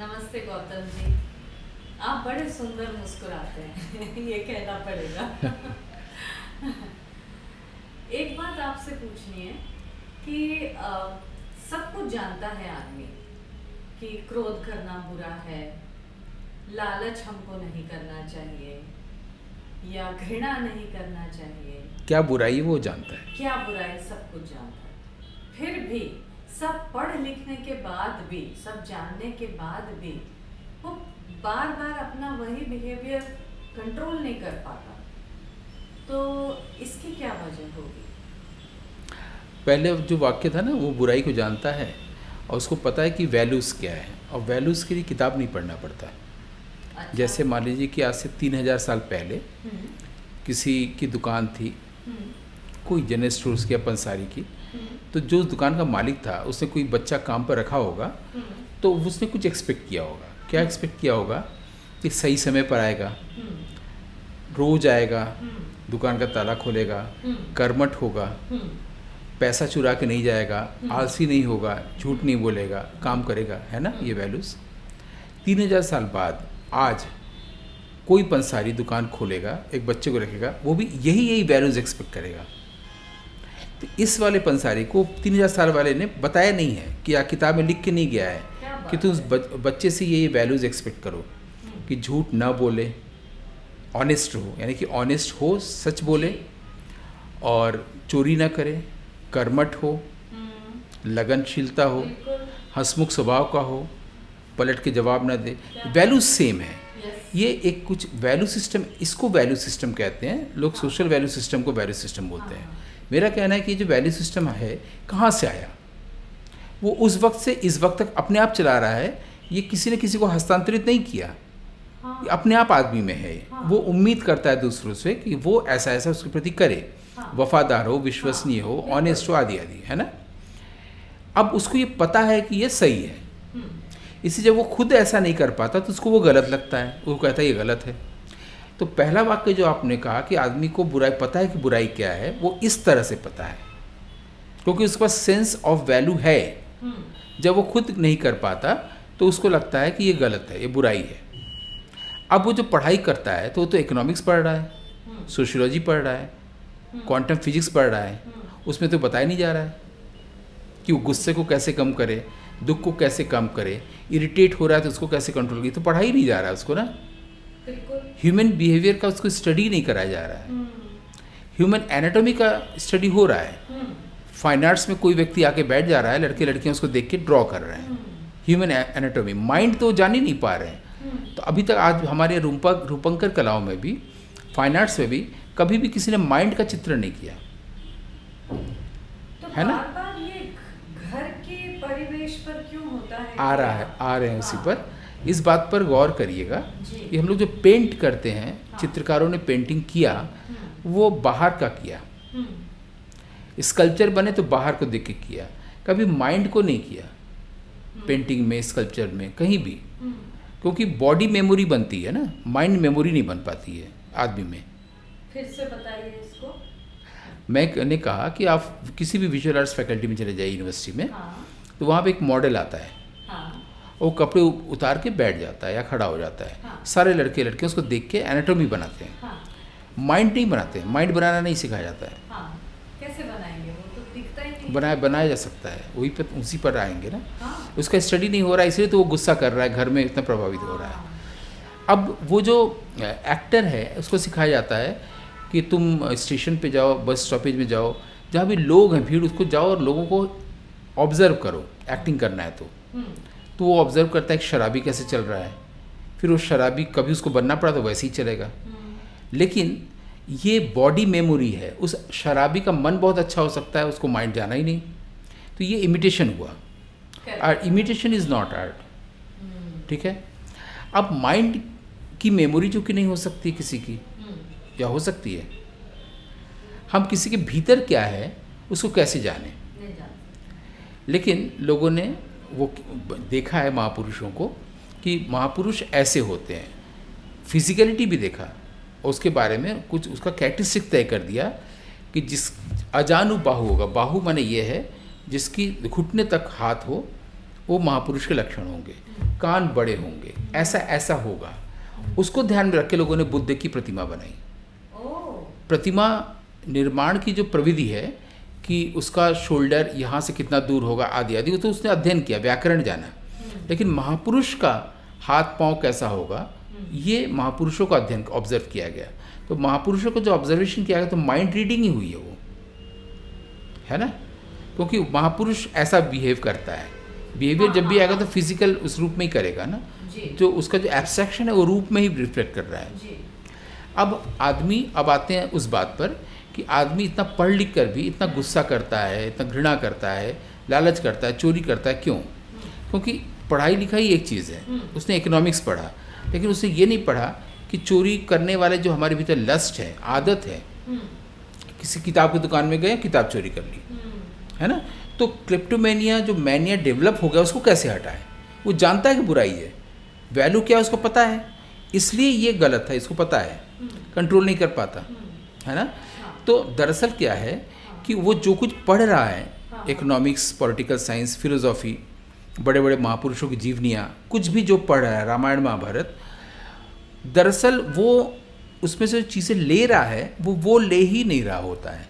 नमस्ते गौतम जी। आप बड़े सुंदर मुस्कुराते हैं ये कहना पड़ेगा। एक बात आपसे पूछनी है कि सब कुछ जानता है आदमी कि क्रोध करना बुरा है, लालच हमको नहीं करना चाहिए या घृणा नहीं करना चाहिए, क्या बुराई है वो जानता है। क्या बुराई सब कुछ जानता है। फिर भी सब पढ़ लिखने के बाद भी, सब जानने के बाद भी वो बार बार अपना वही बिहेवियर कंट्रोल नहीं कर पाता, तो इसकी क्या वजह होगी? पहले जो वाक्य था ना, वो बुराई को जानता है और उसको पता है कि वैल्यूज़ क्या है, और वैल्यूज़ के लिए किताब नहीं पढ़ना पड़ता। अच्छा। जैसे मान लीजिए कि आज से 3000 साल पहले किसी की दुकान थी, कोई जनरल स्टोर्स की या पंसारी की, तो जो दुकान का मालिक था उसने कोई बच्चा काम पर रखा होगा, तो उसने कुछ एक्सपेक्ट किया होगा। क्या एक्सपेक्ट किया होगा कि सही समय पर आएगा, रोज आएगा, दुकान का ताला खोलेगा, कर्मठ होगा, पैसा चुरा के नहीं जाएगा, आलसी नहीं होगा, झूठ नहीं बोलेगा, काम करेगा, है ना। ये वैल्यूज़ 3000 साल बाद आज कोई पंसारी दुकान खोलेगा, एक बच्चे को रखेगा, वो भी यही वैल्यूज़ एक्सपेक्ट करेगा। तो इस वाले पंसारी को 3000 साल वाले ने बताया नहीं है कि या किताब में लिख के नहीं गया है कि तुम उस बच्चे से ये वैल्यूज़ एक्सपेक्ट करो कि झूठ ना बोले, ऑनेस्ट हो, यानी कि ऑनेस्ट हो, सच बोले, और चोरी ना करे, कर्मठ हो, लगनशीलता हो, हंसमुख स्वभाव का हो, पलट के जवाब ना दे। वैल्यूज सेम है। ये एक कुछ वैल्यू सिस्टम, इसको वैल्यू सिस्टम कहते हैं लोग। सोशल वैल्यू सिस्टम को वैल्यू सिस्टम बोलते हैं। मेरा कहना है कि जो वैल्यू सिस्टम है कहाँ से आया, वो उस वक्त से इस वक्त तक अपने आप चला रहा है। ये किसी ने किसी को हस्तांतरित नहीं किया, ये अपने आप आदमी में है। वो उम्मीद करता है दूसरों से कि वो ऐसा ऐसा उसके प्रति करे, वफादार हो, विश्वसनीय हो, ऑनेस्ट हो, आदि आदि, है ना। अब उसको ये पता है कि ये सही है, इसलिए जब वो खुद ऐसा नहीं कर पाता तो उसको वो गलत लगता है, वो कहता है ये गलत है। तो पहला वाक्य जो आपने कहा कि आदमी को बुराई पता है कि बुराई क्या है, वो इस तरह से पता है क्योंकि उसके पास सेंस ऑफ वैल्यू है। जब वो खुद नहीं कर पाता तो उसको लगता है कि ये गलत है, ये बुराई है। अब वो जो पढ़ाई करता है तो वो तो इकोनॉमिक्स पढ़ रहा है, सोशियोलॉजी पढ़ रहा है, क्वांटम फिजिक्स पढ़ रहा है, उसमें तो बताया नहीं जा रहा है कि वो गुस्से को कैसे कम करे, दुख को कैसे कम करे, इरिटेट हो रहा है तो उसको कैसे कंट्रोल करे। तो पढ़ाई नहीं जा रहा है उसको ना, ह्यूमन बिहेवियर का उसको स्टडी नहीं कराया जा रहा है। ह्यूमन एनाटॉमी का स्टडी हो रहा है। फाइन आर्ट्स में कोई व्यक्ति आके बैठ जा रहा है, लड़के लड़कियां उसको देख के ड्रॉ कर रहे हैं। ह्यूमन एनाटॉमी, माइंड तो जान ही नहीं पा रहे हैं। तो अभी तक आज हमारे रूपंकर कलाओं में भी, फाइन आर्ट्स में भी कभी भी किसी ने माइंड का चित्र नहीं किया, तो है ना। बार-बार ये घर के परिवेश पर क्यों होता है? आ रहे हैं उसी पर। इस बात पर गौर करिएगा कि हम लोग जो पेंट करते हैं, चित्रकारों ने पेंटिंग किया, वो बाहर का किया। स्कल्पचर बने तो बाहर को देख के किया, कभी माइंड को नहीं किया पेंटिंग में, स्कल्पचर में, कहीं भी। क्योंकि बॉडी मेमोरी बनती है ना, माइंड मेमोरी नहीं बन पाती है आदमी में। फिर से बताइए इसको। मैंने कहा कि आप किसी भी विजुअल आर्ट्स फैकल्टी में चले जाइए यूनिवर्सिटी में, तो वहाँ पे एक मॉडल आता है, वो कपड़े उतार के बैठ जाता है या खड़ा हो जाता है। सारे लड़के लड़के उसको देख के एनाटॉमी बनाते हैं, माइंड नहीं बनाते। माइंड बनाना नहीं सिखाया जाता है। कैसे बनाएंगे, वो तो दिखता ही नहीं। बनाया जा सकता है, वही पर उसी पर आएंगे ना। उसका स्टडी नहीं हो रहा है, इसलिए तो वो गुस्सा कर रहा है, घर में इतना प्रभावित हो रहा है। अब वो जो एक्टर है उसको सिखाया जाता है कि तुम स्टेशन पे जाओ, बस स्टॉपेज में जाओ, जहाँ भी लोग हैं, भीड़, उसको जाओ और लोगों को ऑब्जर्व करो। एक्टिंग करना है तो वो ऑब्जर्व करता है कि शराबी कैसे चल रहा है, फिर वो शराबी कभी उसको बनना पड़ा तो वैसे ही चलेगा। लेकिन ये बॉडी मेमोरी है। उस शराबी का मन बहुत अच्छा हो सकता है, उसको माइंड जाना ही नहीं। तो ये इमिटेशन हुआ, और इमिटेशन इज़ नॉट आर्ट, ठीक है। अब माइंड की मेमोरी जो कि नहीं हो सकती किसी की, क्या हो सकती है, हम किसी के भीतर क्या है उसको कैसे जाने। लेकिन लोगों ने वो देखा है महापुरुषों को कि महापुरुष ऐसे होते हैं, फिजिकलिटी भी देखा, उसके बारे में कुछ उसका कैरेक्टरिस्टिक तय कर दिया कि जिस अजानु बाहु होगा, बाहु माने ये है जिसकी घुटने तक हाथ हो, वो महापुरुष के लक्षण होंगे, कान बड़े होंगे, ऐसा ऐसा होगा। उसको ध्यान में रख के लोगों ने बुद्ध की प्रतिमा बनाई। प्रतिमा निर्माण की जो प्रविधि है कि उसका शोल्डर यहाँ से कितना दूर होगा आदि आदि, वो तो उसने अध्ययन किया, व्याकरण जाना। लेकिन महापुरुष का हाथ पांव कैसा होगा, ये महापुरुषों का अध्ययन ऑब्जर्व किया गया। तो महापुरुषों को जो ऑब्जर्वेशन किया गया तो माइंड रीडिंग ही हुई है वो, है ना, क्योंकि महापुरुष ऐसा बिहेव करता है। बिहेवियर जब भी आएगा तो फिजिकल उस रूप में ही करेगा ना, जो उसका जो एब्स्ट्रैक्शन है वो रूप में ही रिफ्लेक्ट कर रहा है। अब आते हैं उस बात पर कि आदमी इतना पढ़ लिख कर भी इतना गुस्सा करता है, इतना घृणा करता है, लालच करता है, चोरी करता है, क्यों? क्योंकि पढ़ाई लिखाई एक चीज़ है, उसने इकोनॉमिक्स पढ़ा, लेकिन उसने ये नहीं पढ़ा कि चोरी करने वाले जो हमारे भीतर लस्ट है, आदत है, किसी किताब की दुकान में गए, किताब चोरी कर ली, है ना। तो क्लिप्टोमेनिया जो मैनिया डेवलप हो गया उसको कैसे हटाए? वो जानता है कि बुराई है, वैल्यू क्या है उसको पता है, इसलिए ये गलत है, इसको पता है, कंट्रोल नहीं कर पाता, है ना। तो दरअसल क्या है कि वो जो कुछ पढ़ रहा है, इकोनॉमिक्स, पॉलिटिकल साइंस, फिलोसॉफी, बड़े बड़े महापुरुषों की जीवनियाँ, कुछ भी जो पढ़ रहा है, रामायण महाभारत, दरअसल वो उसमें से चीज़ें ले रहा है वो ले ही नहीं रहा होता है।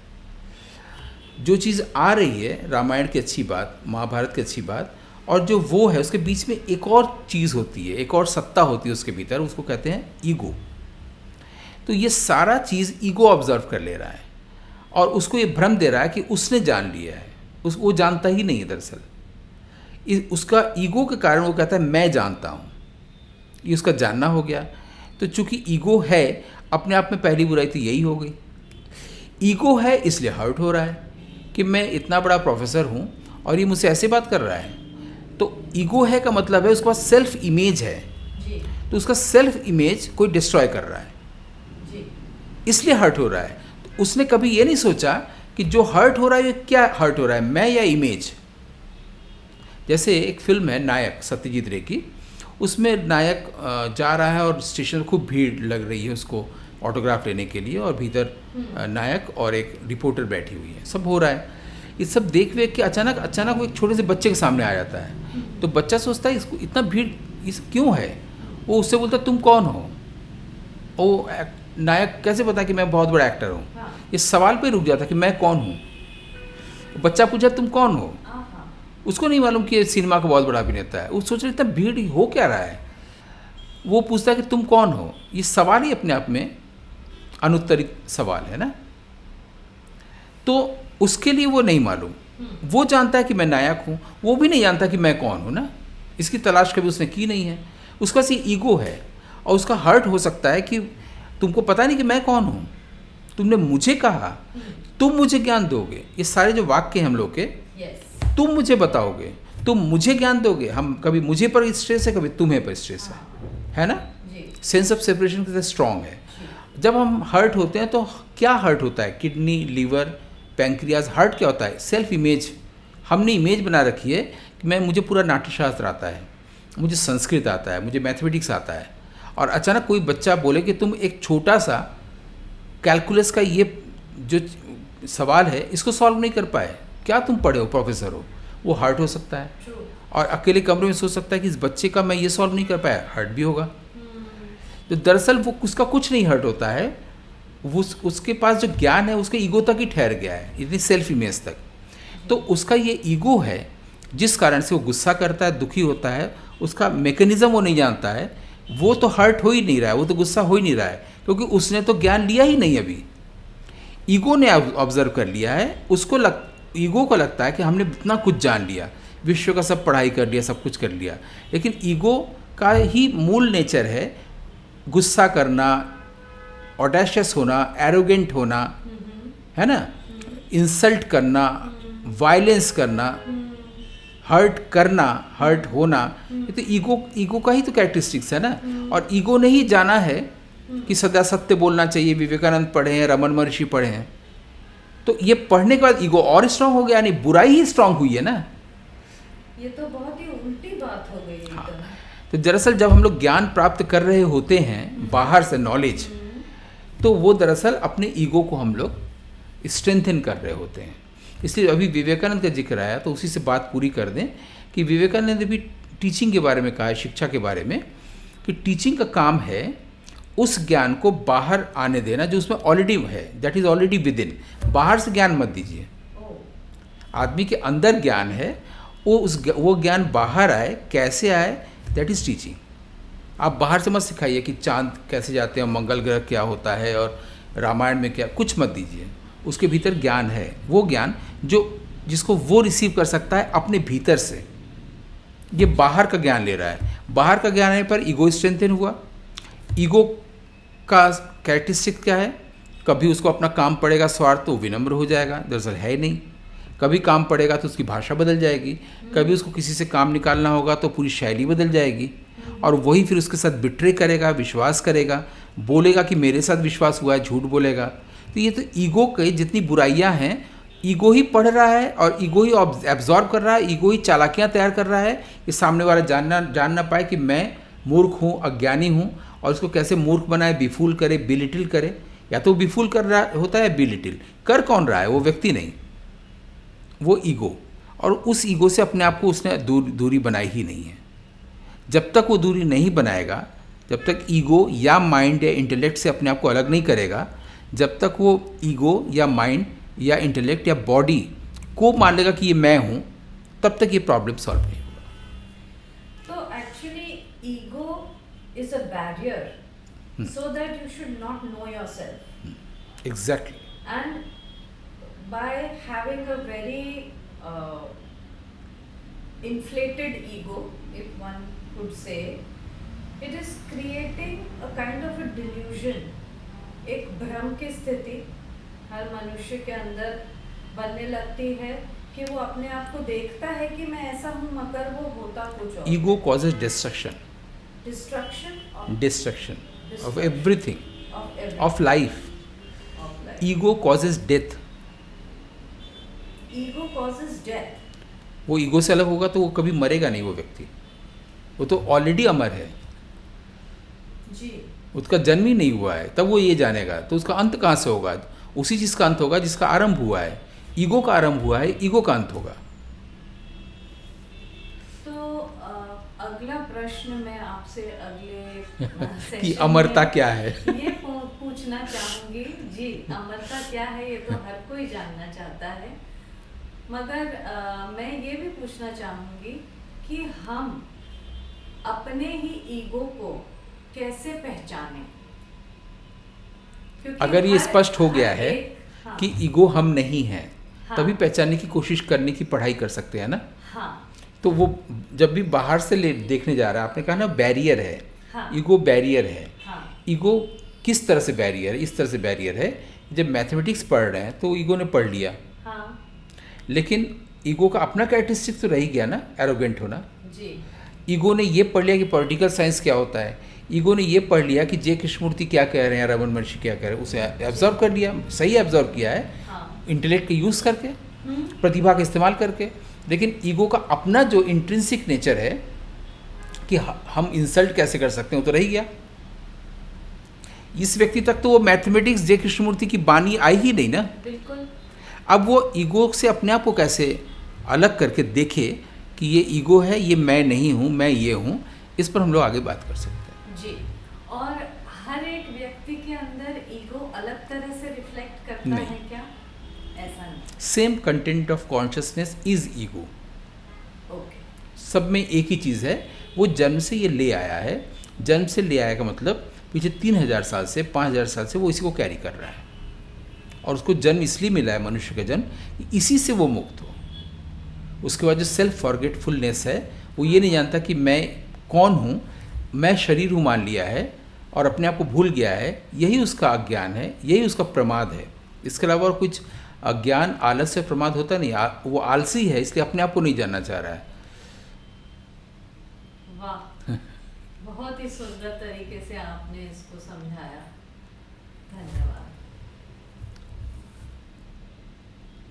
जो चीज़ आ रही है, रामायण की अच्छी बात, महाभारत की अच्छी बात, और जो वो है उसके बीच में एक और चीज़ होती है, एक और सत्ता होती है उसके भीतर, उसको कहते हैं ईगो। तो ये सारा चीज़ ईगो ऑब्जर्व कर ले रहा है और उसको ये भ्रम दे रहा है कि उसने जान लिया है, वो जानता ही नहीं है दरअसल। उसका ईगो के कारण वो कहता है मैं जानता हूँ, ये उसका जानना हो गया। तो चूंकि ईगो है, अपने आप में पहली बुराई तो यही हो गई। ईगो है इसलिए हर्ट हो रहा है कि मैं इतना बड़ा प्रोफेसर हूँ और ये मुझसे ऐसे बात कर रहा है। तो ईगो है का मतलब है उसके पास सेल्फ इमेज है, तो उसका सेल्फ इमेज कोई डिस्ट्रॉय कर रहा है, इसलिए हर्ट हो रहा है। तो उसने कभी ये नहीं सोचा कि जो हर्ट हो रहा है ये क्या हर्ट हो रहा है, मैं या इमेज। जैसे एक फिल्म है नायक, सत्यजीत रे की, उसमें नायक जा रहा है और स्टेशन में खूब भीड़ लग रही है उसको ऑटोग्राफ लेने के लिए, और भीतर नायक और एक रिपोर्टर बैठी हुई है, सब हो रहा है। ये सब देख के अचानक वो एक छोटे से बच्चे के सामने आ जाता है। तो बच्चा सोचता है इसको इतना भीड़ इस क्यों है, वो उससे बोलता तुम कौन हो। वो नायक कैसे पता कि मैं बहुत बड़ा एक्टर हूँ, ये सवाल पे रुक जाता कि मैं कौन हूँ। बच्चा पूछा तुम कौन हो, उसको नहीं मालूम कि ये सिनेमा का बहुत बड़ा अभिनेता है। वो सोच रहा इतना भीड़ हो क्या रहा है, वो पूछता है कि तुम कौन हो। ये सवाल ही अपने आप में अनुत्तरित सवाल है ना। तो उसके लिए वो नहीं मालूम, वो जानता है कि मैं नायक हूँ, वो भी नहीं जानता कि मैं कौन हूँ ना, इसकी तलाश कभी उसने की नहीं है। उसका सी ईगो है और उसका हर्ट हो सकता है कि तुमको पता नहीं कि मैं कौन हूँ, तुमने मुझे कहा तुम मुझे ज्ञान दोगे। ये सारे जो वाक्य हैं हम लोग के, तुम मुझे बताओगे, तुम मुझे ज्ञान दोगे, हम कभी मुझे पर स्ट्रेस है, कभी तुम्हें पर स्ट्रेस है ना। सेंस ऑफ सेपरेशन कितना स्ट्रांग है। जब हम हर्ट होते हैं तो क्या हर्ट होता है, किडनी, लीवर, पैंक्रियाज। हर्ट क्या होता है, सेल्फ इमेज। हमने इमेज बना रखी है कि मुझे पूरा नाट्यशास्त्र आता है, मुझे संस्कृत आता है, मुझे मैथमेटिक्स आता है, और अचानक कोई बच्चा बोले कि तुम एक छोटा सा कैलकुलस का ये जो सवाल है इसको सॉल्व नहीं कर पाए, क्या तुम पढ़े हो, प्रोफेसर हो, वो हर्ट हो सकता है। और अकेले कमरे में सोच सकता है कि इस बच्चे का मैं ये सॉल्व नहीं कर पाया, हर्ट भी होगा। तो दरअसल वो उसका कुछ नहीं हर्ट होता है, वो उसके पास जो ज्ञान है उसके ईगो तक ही ठहर गया है, इतनी सेल्फ इमेज तक। तो उसका ये ईगो है जिस कारण से वो गुस्सा करता है, दुखी होता है, उसका मैकेनिज्म वो नहीं जानता है। वो तो हर्ट हो ही नहीं रहा है, वो तो गुस्सा हो ही नहीं रहा है, क्योंकि उसने तो ज्ञान लिया ही नहीं अभी। ईगो ने ऑब्जर्व कर लिया है, ईगो को लगता है कि हमने इतना कुछ जान लिया, विश्व का सब पढ़ाई कर लिया, सब कुछ कर लिया। लेकिन ईगो का ही मूल नेचर है गुस्सा करना, ऑडेशियस होना, एरोगेंट होना, है ना, इंसल्ट करना, वायलेंस करना, हर्ट करना, हर्ट होना। ये तो ईगो का ही तो कैरेक्टरिस्टिक्स है ना। और ईगो ने ही जाना है कि सदा सत्य बोलना चाहिए। विवेकानंद पढ़े हैं, रमन महर्षि पढ़े हैं, तो ये पढ़ने के बाद ईगो और स्ट्रांग हो गया, यानी बुराई ही स्ट्रांग हुई है ना। ये तो बहुत ही उल्टी बात हो गई। हाँ। तो दरअसल जब हम लोग ज्ञान प्राप्त कर रहे होते हैं बाहर से नॉलेज, तो वो दरअसल अपने ईगो को हम लोग स्ट्रेंथन कर रहे होते हैं। इसलिए अभी विवेकानंद का जिक्र आया तो उसी से बात पूरी कर दें कि विवेकानंद ने भी टीचिंग के बारे में कहा है, शिक्षा के बारे में, कि टीचिंग का काम है उस ज्ञान को बाहर आने देना जो उसमें ऑलरेडी है, that is already with in. बाहर से ज्ञान मत दीजिए। आदमी के अंदर ज्ञान है, वो ज्ञान बाहर आए, कैसे आए, दैट इज टीचिंग। आप बाहर से मत सिखाइए कि चांद कैसे जाते हैं, मंगल ग्रह क्या होता है और रामायण में क्या, कुछ मत दीजिए। उसके भीतर ज्ञान है, वो ज्ञान जिसको वो रिसीव कर सकता है अपने भीतर से। ये बाहर का ज्ञान ले रहा है, बाहर का ज्ञान आने पर ईगो स्ट्रेंथन हुआ। ईगो का कैरेक्टरिस्टिक क्या है? कभी उसको अपना काम पड़ेगा स्वार्थ तो विनम्र हो जाएगा, दरअसल है नहीं। कभी काम पड़ेगा तो उसकी भाषा बदल जाएगी, कभी उसको किसी से काम निकालना होगा तो पूरी शैली बदल जाएगी, और वही फिर उसके साथ बिट्रे करेगा, विश्वास करेगा, बोलेगा कि मेरे साथ विश्वास हुआ है, झूठ बोलेगा। तो ये तो ईगो के जितनी बुराइयां हैं, ईगो ही पढ़ रहा है और ईगो ही एब्जॉर्ब कर रहा है, ईगो ही चालाकियां तैयार कर रहा है कि सामने वाला जान ना पाए कि मैं मूर्ख हूँ, अज्ञानी हूँ, और उसको कैसे मूर्ख बनाए, बिफूल करे, बिलिटिल करे। या तो बिफूल कर रहा होता है, बिलिटिल कर कौन रहा है? वो व्यक्ति नहीं, वो ईगो। और उस ईगो से अपने आप को उसने दूरी बनाई ही नहीं है। जब तक वो दूरी नहीं बनाएगा, जब तक ईगो या माइंड या इंटेलेक्ट से अपने आप को अलग नहीं करेगा, जब तक वो ईगो या माइंड या इंटेलेक्ट या बॉडी को मान लेगा कि ये मैं हूँ, तब तक ये प्रॉब्लम सॉल्व नहीं होगा। तो actually ego is a barrier so that you should not know yourself. Exactly. And by having a very inflated ego, if one could say, it is creating a kind of a delusion, एक भ्रम की स्थिति हर मनुष्य के अंदर बनने लगती है कि वो अपने आप को देखता है कि मैं ऐसा हूँ, मगर वो होता कुछ और। Ego causes destruction of everything, of life. Ego causes death. Ego causes death. वो ईगो से अलग होगा तो वो कभी मरेगा नहीं, वो व्यक्ति, वो तो ऑलरेडी अमर है जी। उसका जन्म ही नहीं हुआ है, तब वो ये जानेगा। तो उसका अंत कहाँ से होगा? उसी चीज़ का अंत होगा जिसका आरंभ हुआ है। ईगो का आरंभ हुआ है, ईगो का अंत होगा। तो अगला प्रश्न मैं आपसे अगले कि अमरता क्या है? ये पूछना चाहूंगी जी। अमरता क्या है ये तो हर कोई जानना चाहता है, मगर मैं ये भी पूछना चाहूंगी कि हम अपने ही ईगो को कैसे पहचानें? अगर ये स्पष्ट हो गया है हाँ, कि ईगो हम नहीं है, हाँ, तभी पहचानने की कोशिश करने की पढ़ाई कर सकते हैं ना। हाँ, तो वो जब भी बाहर से देखने जा रहा है, आपने कहा ना बैरियर है, हाँ, ईगो बैरियर है। हाँ, ईगो किस तरह से बैरियर है? इस तरह से बैरियर है, जब मैथमेटिक्स पढ़ रहे हैं तो ईगो ने पढ़ लिया, हाँ, लेकिन ईगो का अपना कैरेक्टरिस्टिक तो रह ही गया ना, एरोगेंट होना। जी। ईगो ने ये पढ़ लिया कि पॉलिटिकल साइंस क्या होता है, ईगो ने ये पढ़ लिया कि जे कृष्णमूर्ति क्या कह रहे हैं, रमन महर्षि क्या कह रहे हैं, उसे एब्जॉर्व कर लिया, सही एब्जॉर्व किया है, हाँ, इंटेलेक्ट का यूज़ करके, प्रतिभा का इस्तेमाल करके। लेकिन ईगो का अपना जो इंट्रिंसिक नेचर है कि हम इंसल्ट कैसे कर सकते हैं, वो तो रह गया। इस व्यक्ति तक तो वो मैथमेटिक्स जे कृष्णमूर्ति की बानी आई ही नहीं ना। बिल्कुल। अब वो ईगो से अपने आप को कैसे अलग करके देखे कि ये ईगो है, ये मैं नहीं हूँ, मैं ये हूँ, इस पर हम लोग आगे बात कर सकते हैं जी। और हर एक व्यक्ति के अंदर ईगो अलग तरह से रिफ्लेक्ट करता नहीं। है क्या? ऐसा नहीं। Same content of consciousness is ego. Okay. सब में एक ही चीज़ है, वो जन्म से ये ले आया है। जन्म से ले आया का मतलब पीछे 3000 साल से, 5000 साल से वो इसी को कैरी कर रहा है, और उसको जन्म इसलिए मिला है, मनुष्य का जन्म, इसी से वो मुक्त हो। उसके बाद जो सेल्फ फॉरगेटफुलनेस है, वो ये नहीं जानता कि मैं कौन हूँ, मैं शरीर हूँ मान लिया है और अपने आप को भूल गया है। यही उसका अज्ञान है, यही उसका प्रमाद है। इसके अलावा और कुछ अज्ञान, आलस्य, प्रमाद होता नहीं। वो आलसी है, इसलिए अपने आप को नहीं जानना चाह रहा है। वाह, बहुत ही सुंदर तरीके से आपने इसको समझाया। धन्यवाद।